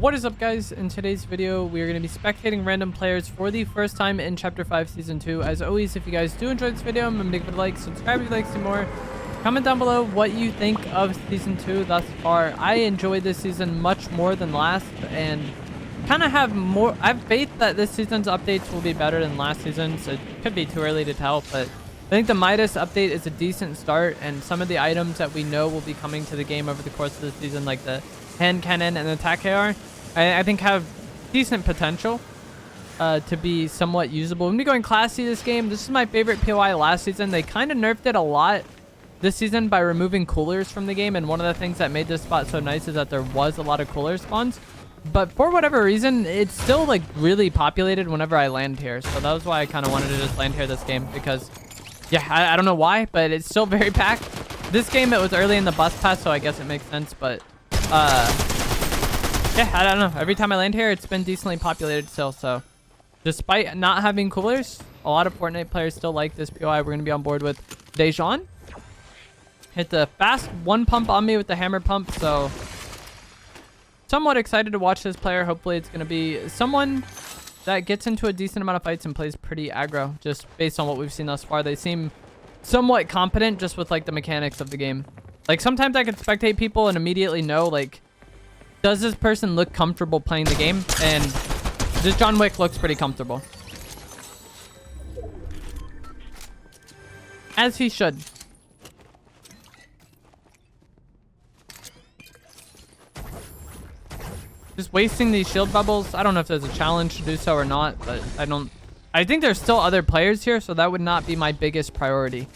What is up, guys? In today's video, we are going to be spectating random players for the first time in Chapter 5 Season 2. As always, if you guys do enjoy this video, I'm going to give it a like, subscribe if you'd like to see more. Comment down below what you think of Season 2 thus far. I enjoyed this season much more than last, and kind of have more... I have faith that this season's updates will be better than last season's. It could be too early to tell, but I think the Midas update is a decent start, and some of the items that we know will be coming to the game over the course of the season, like the hand cannon and the attack AR, I think have decent potential to be somewhat usable. I'm going to be going classy this game. This is my favorite POI last season. They kind of nerfed it a lot this season by removing coolers from the game, and one of the things that made this spot so nice is that there was a lot of cooler spawns. But for whatever reason, it's still like really populated whenever I land here. So that was why I kind of wanted to just land here this game, because yeah, I don't know why, but it's still very packed. This game, it was early in the bus pass, so I guess it makes sense. But yeah, I don't know. Every time I land here, it's been decently populated still. So despite not having coolers, a lot of Fortnite players still like this POI. We're going to be on board with Dejan. Hit the fast one pump on me with the hammer pump. So somewhat excited to watch this player. Hopefully it's going to be someone that gets into a decent amount of fights and plays pretty aggro. Just based on what we've seen thus far, they seem somewhat competent just with like the mechanics of the game. Like sometimes I can spectate people and immediately know, like, does this person look comfortable playing the game? And this John Wick looks pretty comfortable. As he should. Just wasting these shield bubbles. I don't know if there's a challenge to do so or not, but I think there's still other players here, so that would not be my biggest priority.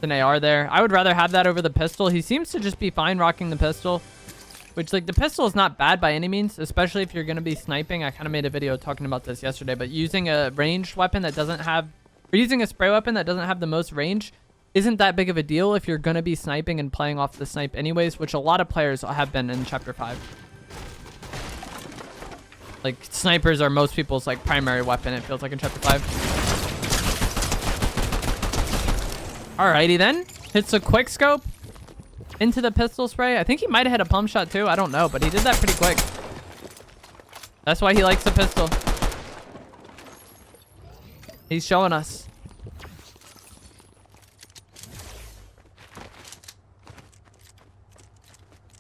An AR there. I would rather have that over the pistol. He seems to just be fine rocking the pistol, which, like, the pistol is not bad by any means, especially if you're going to be sniping. I kind of made a video talking about this yesterday, but using a ranged weapon that doesn't have, or using a spray weapon that doesn't have the most range isn't that big of a deal if you're going to be sniping and playing off the snipe anyways, which a lot of players have been in Chapter 5. Like, snipers are most people's, like, primary weapon, it feels like, in Chapter 5. Alrighty then. Hits a quick scope into the pistol spray. I think he might have hit a pump shot too. I don't know, but he did that pretty quick. That's why he likes the pistol. He's showing us.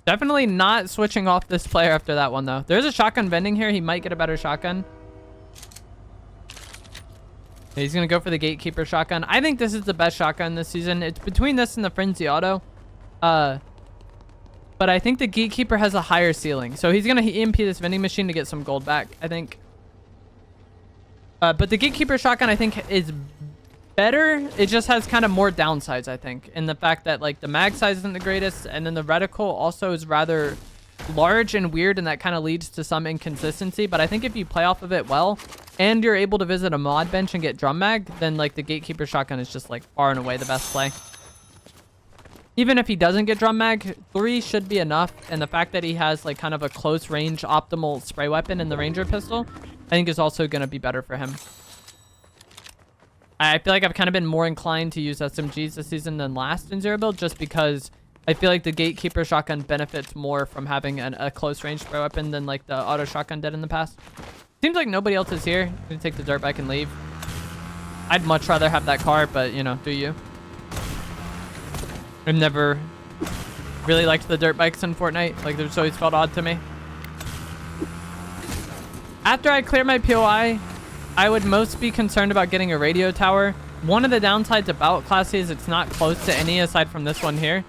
Definitely not switching off this player after that one, though. There's a shotgun vending here. He might get a better shotgun. He's going to go for the gatekeeper shotgun. I think this is the best shotgun this season. It's between this and the frenzy auto. But I think the gatekeeper has a higher ceiling. So he's going to EMP this vending machine to get some gold back, I think. But the gatekeeper shotgun, I think, is better. It just has kind of more downsides, I think, in the fact that, like, the mag size isn't the greatest, and then the reticle also is rather large and weird, and that kind of leads to some inconsistency. But I think if you play off of it well and you're able to visit a mod bench and get drum mag, then, like, the gatekeeper shotgun is just, like, far and away the best play. Even if he doesn't get drum mag, 3 should be enough, and the fact that he has, like, kind of a close range optimal spray weapon in the ranger pistol, I think is also going to be better for him. I feel like I've kind of been more inclined to use SMGs this season than last in Zero Build, just because I feel like the gatekeeper shotgun benefits more from having a close range spray weapon than, like, the auto shotgun did in the past. Seems like nobody else is here. I'm gonna take the dirt bike and leave. I'd much rather have that car, but, you know, do you? I've never really liked the dirt bikes in Fortnite. Like, they've just always felt odd to me. After I clear my POI, I would most be concerned about getting a radio tower. One of the downsides about Classy is it's not close to any aside from this one here.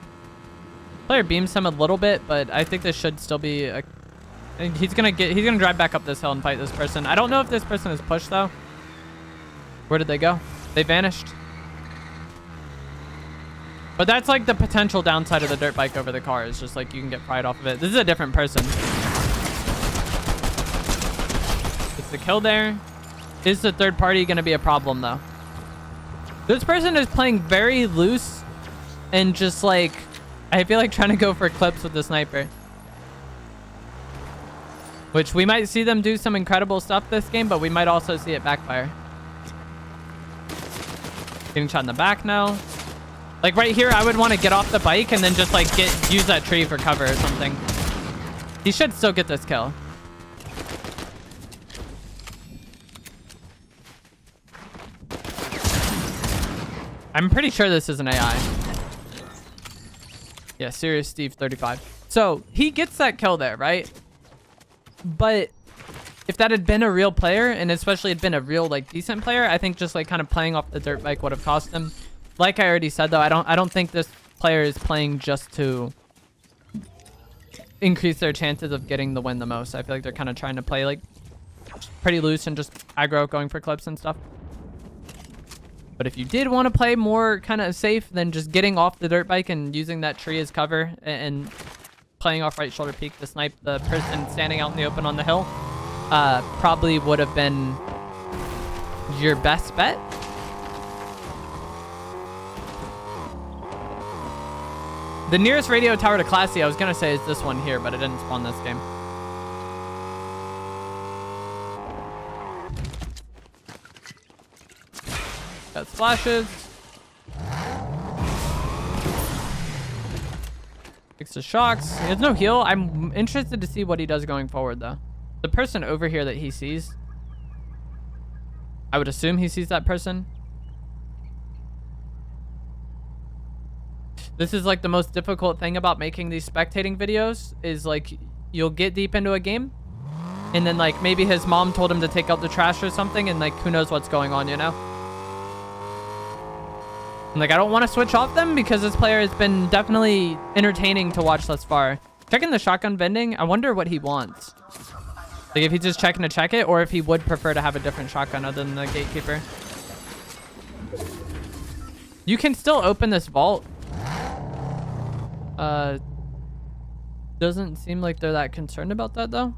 Player beams him a little bit, but I think this should still be a... He's gonna drive back up this hill and fight this person. I don't know if this person is pushed, though. Where did they go? They vanished. But that's, like, the potential downside of the dirt bike over the car. Is just, like, you can get fried off of it. This is a different person. It's the kill there. Is the third party going to be a problem, though? This person is playing very loose and just, like, I feel like trying to go for clips with the sniper. Which we might see them do some incredible stuff this game, but we might also see it backfire. Getting shot in the back now. Like right here, I would want to get off the bike and then just like use that tree for cover or something. He should still get this kill. I'm pretty sure this is an AI. Yeah, Serious Steve 35. So he gets that kill there, right? But if that had been a real player, and especially had been a real like decent player, I think just like kind of playing off the dirt bike would have cost him. Like I already said though, I don't think this player is playing just to increase their chances of getting the win the most. I feel like they're kind of trying to play like pretty loose and just aggro, going for clips and stuff. But if you did want to play more kind of safe than just getting off the dirt bike and using that tree as cover and playing off right shoulder peak to snipe the person standing out in the open on the hill, probably would have been your best bet. The nearest radio tower to Classy, I was going to say, is this one here, but it didn't spawn this game. Got splashes. Fixes shocks. He has no heal. I'm interested to see what he does going forward, though. The person over here that he sees, I would assume he sees that person. This is like the most difficult thing about making these spectating videos is like you'll get deep into a game and then like maybe his mom told him to take out the trash or something and like who knows what's going on, you know? And like I don't want to switch off them because this player has been definitely entertaining to watch thus far. Checking the shotgun vending, I wonder what he wants. Like if he's just checking to check it or if he would prefer to have a different shotgun other than the gatekeeper. You can still open this vault. Doesn't seem like they're that concerned about that though.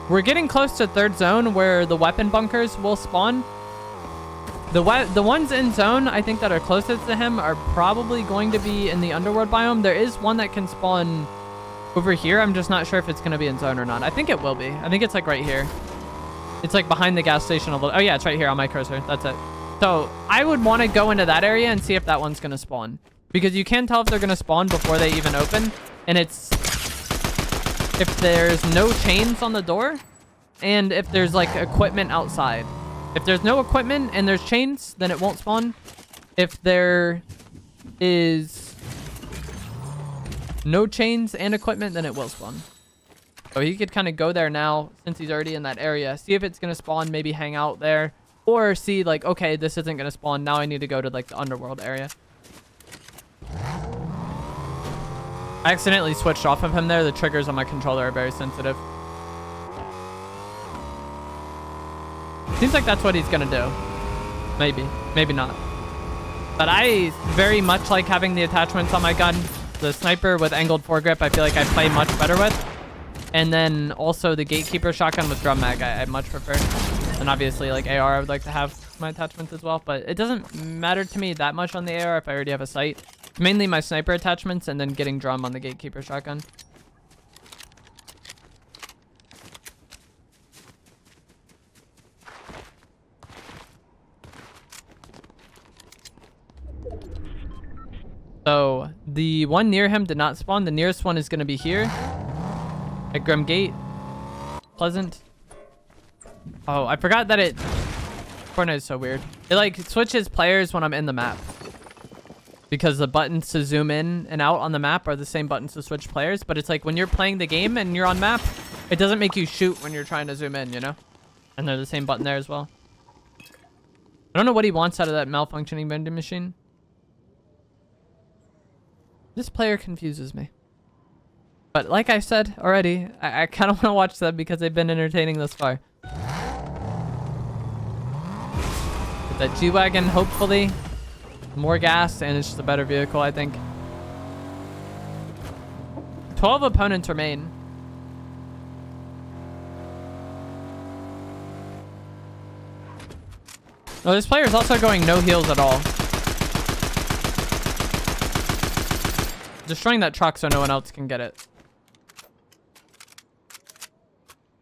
We're getting close to third zone where the weapon bunkers will spawn. The ones in zone, I think that are closest to him are probably going to be in the underworld biome. There is one that can spawn over here. I'm just not sure if it's going to be in zone or not. I think it will be. I think it's like right here. It's like behind the gas station a little. Oh yeah, it's right here on my cursor. That's it. So I would want to go into that area and see if that one's going to spawn. Because you can tell if they're going to spawn before they even open. And it's if there's no chains on the door and if there's like equipment outside. If there's no equipment and there's chains, then it won't spawn. If there is no chains and equipment, then it will spawn. So he could kind of go there now since he's already in that area. See if it's going to spawn, maybe hang out there. Or see like, okay, this isn't going to spawn. Now I need to go to like the underworld area. I accidentally switched off of him there. The triggers on my controller are very sensitive. Seems like that's what he's going to do. Maybe. Maybe not. But I very much like having the attachments on my gun. The sniper with angled foregrip, I feel like I play much better with. And then also the gatekeeper shotgun with drum mag, I much prefer. And obviously like AR, I would like to have my attachments as well. But it doesn't matter to me that much on the AR if I already have a sight. It's mainly my sniper attachments and then getting drum on the gatekeeper shotgun. So the one near him did not spawn. The nearest one is going to be here at Grim Gate. Pleasant. Oh, I forgot that it... Fortnite is so weird. It like switches players when I'm in the map. Because the buttons to zoom in and out on the map are the same buttons to switch players. But it's like when you're playing the game and you're on map, it doesn't make you shoot when you're trying to zoom in, you know? And they're the same button there as well. I don't know what he wants out of that malfunctioning vending machine. This player confuses me. But like I said already, I kind of want to watch them because they've been entertaining thus far. Get that G-Wagon, hopefully. More gas, and it's just a better vehicle, I think. 12 opponents remain. No, this player is also going no heals at all. Destroying that truck so no one else can get it.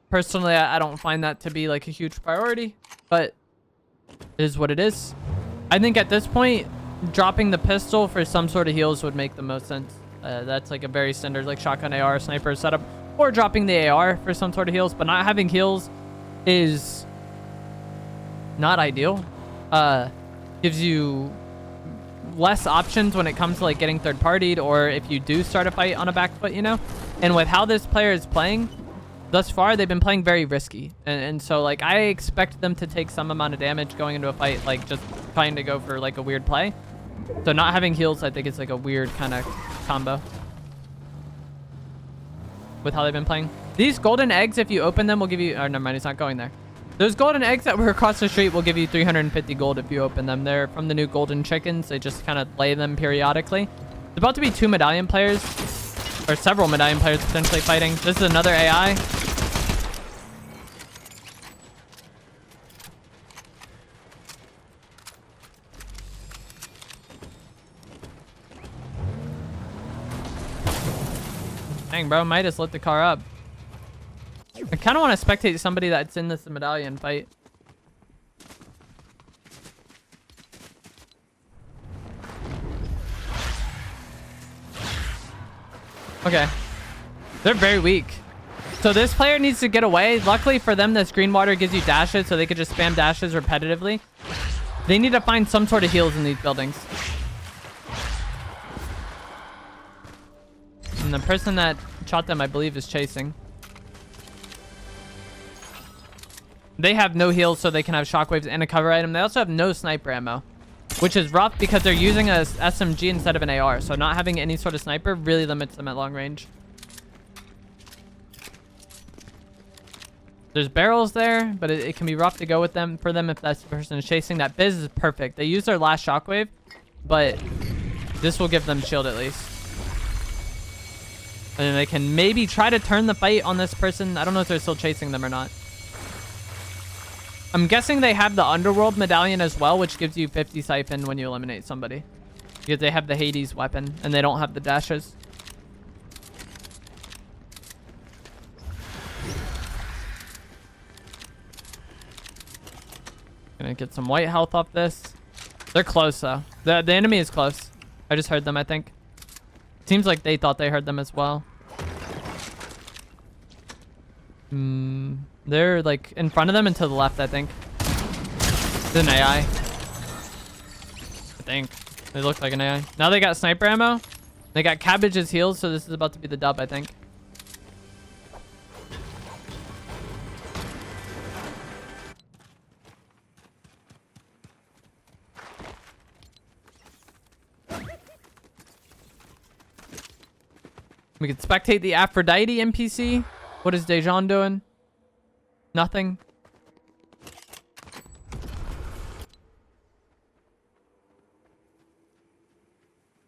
Personally, I don't find that to be like a huge priority, but It is what it is. I think at this point, dropping the pistol for some sort of heals would make the most sense. That's like a very standard like shotgun AR sniper setup, or dropping the AR for some sort of heals, but not having heals is not ideal. Gives you less options when it comes to like getting third partied, or if you do start a fight on a back foot, you know. And with how this player is playing thus far, they've been playing very risky, and so like I expect them to take some amount of damage going into a fight, like just trying to go for like a weird play. So not having heals, I think it's like a weird kind of combo with how they've been playing. These golden eggs, if you open them, will give you, oh never mind, he's not going there. Those golden eggs that were across the street will give you 350 gold if you open them. They're from the new golden chickens. They just kind of lay them periodically. There's about to be 2 medallion players, or several medallion players potentially fighting. This is another AI. Dang, bro, might just lit the car up. I kind of want to spectate somebody that's in this medallion fight. Okay. They're very weak. So this player needs to get away. Luckily for them, this green water gives you dashes, so they could just spam dashes repetitively. They need to find some sort of heals in these buildings. And the person that shot them, I believe, is chasing. They have no heals, so they can have shockwaves and a cover item. They also have no sniper ammo, which is rough because they're using a SMG instead of an AR. So not having any sort of sniper really limits them at long range. There's barrels there, but it can be rough to go with them for them if that's the person is chasing. That Biz is perfect. They use their last shockwave, but this will give them shield at least. And then they can maybe try to turn the fight on this person. I don't know if they're still chasing them or not. I'm guessing they have the underworld medallion as well, which gives you 50 siphon when you eliminate somebody. Because they have the Hades weapon and they don't have the dashes. Gonna get some white health off this. They're close though. The enemy is close. I just heard them, I think. Seems like they thought they heard them as well. They're like in front of them and to the left, I think. It's an AI. I think. They look like an AI. Now they got sniper ammo. They got Cabbage's heals, so this is about to be the dub, I think. We could spectate the Aphrodite NPC. What is Dejan doing? Nothing.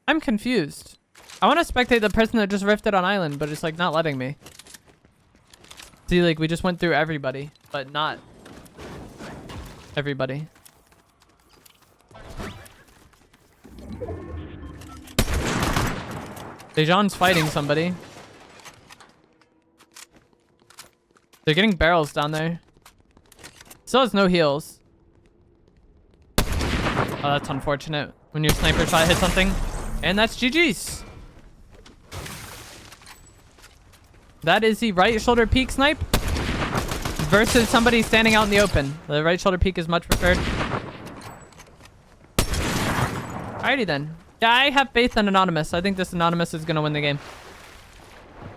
I'm confused. I want to spectate the person that just rifted on island, but it's like not letting me. See, like we just went through everybody, but not everybody. Dejan's fighting somebody. They're getting barrels down there. Still has no heals. Oh, that's unfortunate. When your sniper shot hits something. And that's GG's. That is the right shoulder peek snipe versus somebody standing out in the open. The right shoulder peek is much preferred. Alrighty then. Yeah, I have faith in Anonymous. I think this Anonymous is going to win the game.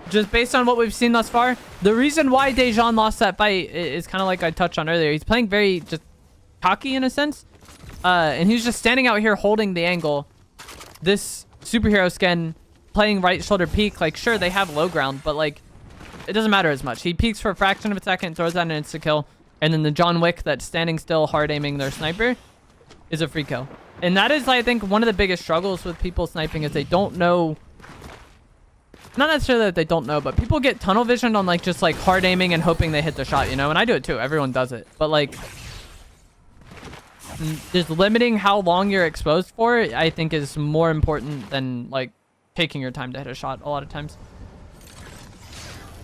Just based on what we've seen thus far. The reason why Dejan lost that fight is kind of like I touched on earlier. He's playing very just cocky in a sense. And he's just standing out here holding the angle. This superhero skin playing right shoulder peek. Like, sure, they have low ground, but like, it doesn't matter as much. He peeks for a fraction of a second, throws out an insta-kill. And then the John Wick that's standing still, hard aiming their sniper is a free kill. And that is, I think, one of the biggest struggles with people sniping is they don't know. Not necessarily that they don't know, but people get tunnel vision on like just like hard aiming and hoping they hit the shot, you know? And I do it too. Everyone does it. But like, just limiting how long you're exposed for, I think is more important than like taking your time to hit a shot a lot of times.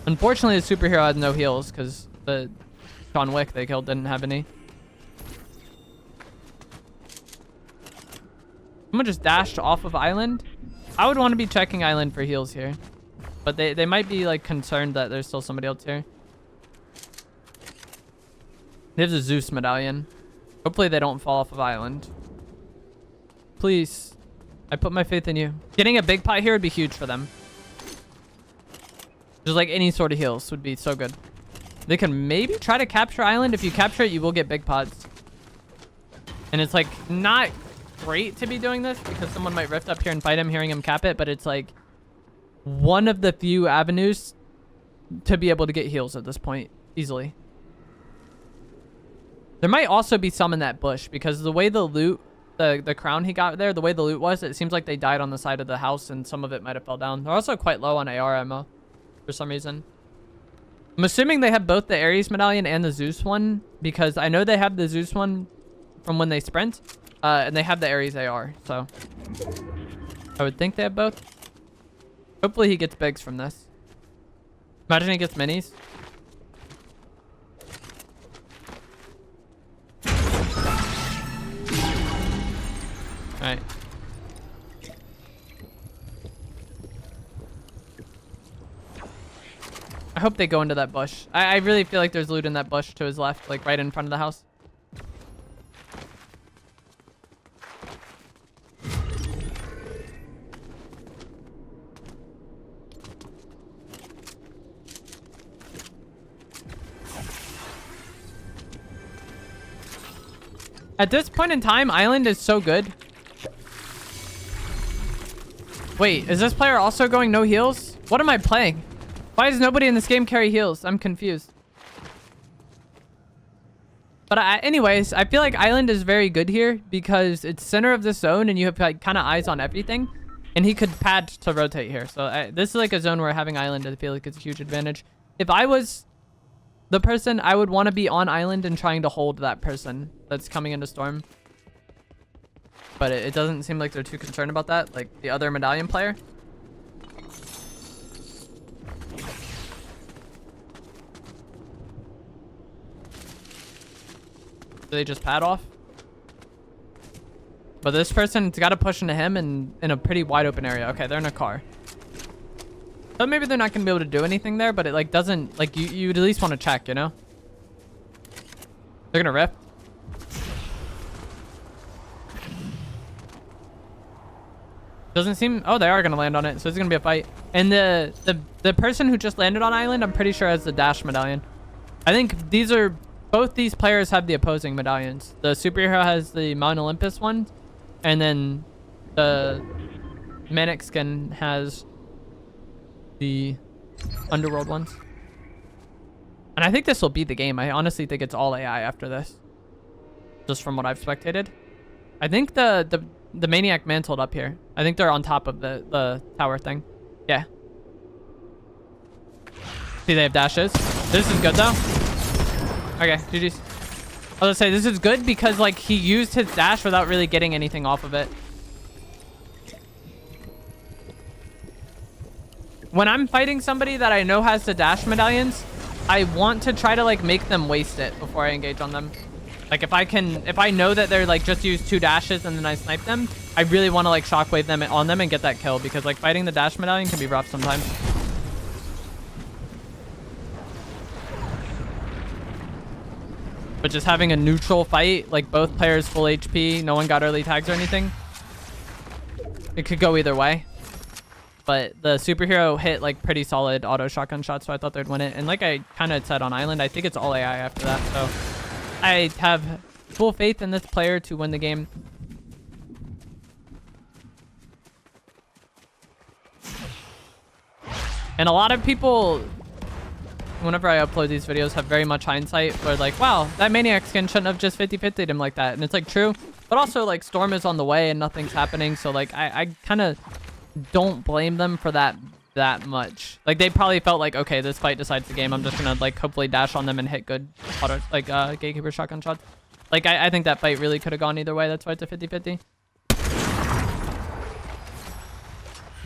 Unfortunately, the superhero has no heals because the John Wick they killed didn't have any. Someone just dashed off of island. I would want to be checking island for heals here. But they might be like concerned that there's still somebody else here. There's a Zeus medallion. Hopefully they don't fall off of island. Please. I put my faith in you. Getting a big pot here would be huge for them. Just like any sort of heals would be so good. They can maybe try to capture island. If you capture it, you will get big pots. And it's like not great to be doing this because someone might rift up here and fight him, hearing him cap it. But it's like one of the few avenues to be able to get heals at this point easily. There might also be some in that bush because the way the loot, the crown he got there, the way the loot was, it seems like they died on the side of the house and some of it might have fell down. They're also quite low on AR ammo for some reason. I'm assuming they have both the Ares medallion and the Zeus one because I know they have the Zeus one from when they sprint and they have the Ares AR. So I would think they have both. Hopefully he gets bigs from this. Imagine he gets minis. Alright. I hope they go into that bush. I really feel like there's loot in that bush to his left, like right in front of the house. At this point in time, Island is so good. Wait, is this player also going no heals? What am I playing? Why does nobody in this game carry heals? I'm confused. But anyways, I feel like Island is very good here because it's center of the zone and you have like kind of eyes on everything. And he could pad to rotate here. So this is like a zone where having Island, I feel like it's a huge advantage. If I was the person, I would want to be on Island and trying to hold that person that's coming into Storm. But it doesn't seem like they're too concerned about that, like the other medallion player. Do they just pad off? But this person's got to push into him and in a pretty wide open area. Okay, they're in a car. So maybe they're not going to be able to do anything there, but it like doesn't, like you'd at least want to check, you know? They're going to rip. Doesn't seem... Oh, they are going to land on it, so it's going to be a fight. And the person who just landed on island, I'm pretty sure has the dash medallion. I think these are... Both these players have the opposing medallions. The superhero has the Mount Olympus one, and then the Manic skin has the Underworld ones. And I think this will be the game. I honestly think it's all AI after this. Just from what I've spectated. I think the Maniac mantled up here. I think they're on top of the tower thing. Yeah. See, they have dashes. This is good, though. Okay, GG's. I was gonna say, this is good because, like, he used his dash without really getting anything off of it. When I'm fighting somebody that I know has the dash medallions, I want to try to, like, make them waste it before I engage on them. Like, if I know that they're, like, just use 2 dashes and then I snipe them, I really want to, like, shockwave them on them and get that kill because, like, fighting the dash medallion can be rough sometimes. But just having a neutral fight, like both players full HP, no one got early tags or anything, it could go either way. But the superhero hit like pretty solid auto shotgun shots, so I thought they'd win it. And like I kind of said on Island, I think it's all AI after that. So I have full faith in this player to win the game. And a lot of people, whenever I upload these videos, have very much hindsight where like, wow, that Maniac skin shouldn't have just 50-50'd him like that. And it's like true, but also like Storm is on the way and nothing's happening. So like I kind of don't blame them for that much. Like they probably felt like, okay, this fight decides the game. I'm just gonna like hopefully dash on them and hit good auto, like gatekeeper shotgun shots. Like I think that fight really could have gone either way. That's why it's a 50-50.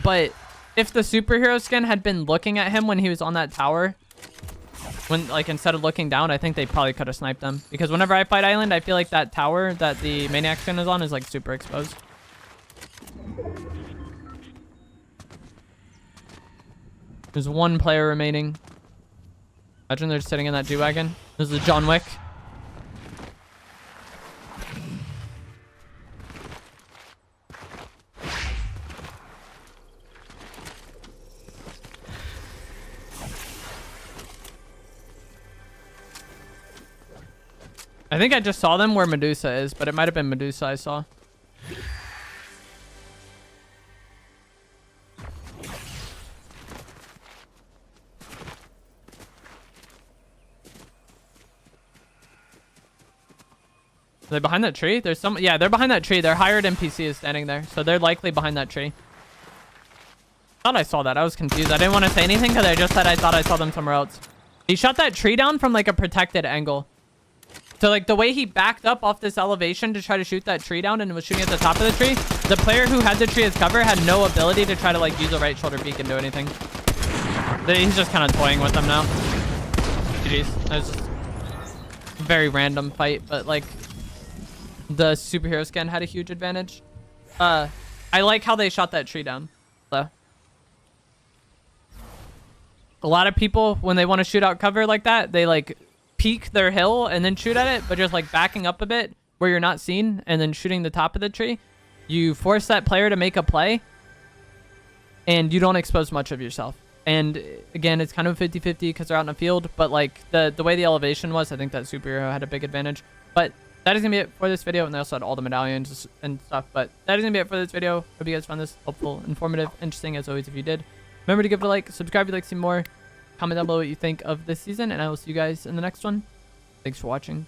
But if the superhero skin had been looking at him when he was on that tower, when like instead of looking down, I think they probably could have sniped them. Because whenever I fight Island, I feel like that tower that the Maniac skin is on is like super exposed. There's one player remaining. Imagine they're sitting in that G-Wagon. This is John Wick. I think I just saw them where Medusa is, but it might have been Medusa I saw. Are they behind that tree? There's some... Yeah, they're behind that tree. Their hired NPC is standing there. So they're likely behind that tree. Thought I saw that. I was confused. I didn't want to say anything because I just said I thought I saw them somewhere else. He shot that tree down from like a protected angle. So like the way he backed up off this elevation to try to shoot that tree down and was shooting at the top of the tree, the player who had the tree as cover had no ability to try to like use a right shoulder peek and do anything. He's just kind of toying with them now. GG's. That was just a very random fight, but like... The superhero skin had a huge advantage. I like how they shot that tree down, though. A lot of people, when they want to shoot out cover like that, they like peek their hill and then shoot at it, but just like backing up a bit where you're not seen and then shooting the top of the tree. You force that player to make a play and you don't expose much of yourself. And again, it's kind of 50-50 because they're out in the field, but like the way the elevation was, I think that superhero had a big advantage. But that is going to be it for this video. And they also had all the medallions and stuff. But that is going to be it for this video. Hope you guys found this helpful, informative, interesting as always if you did. Remember to give it a like, subscribe if you'd like to see more. Comment down below what you think of this season. And I will see you guys in the next one. Thanks for watching.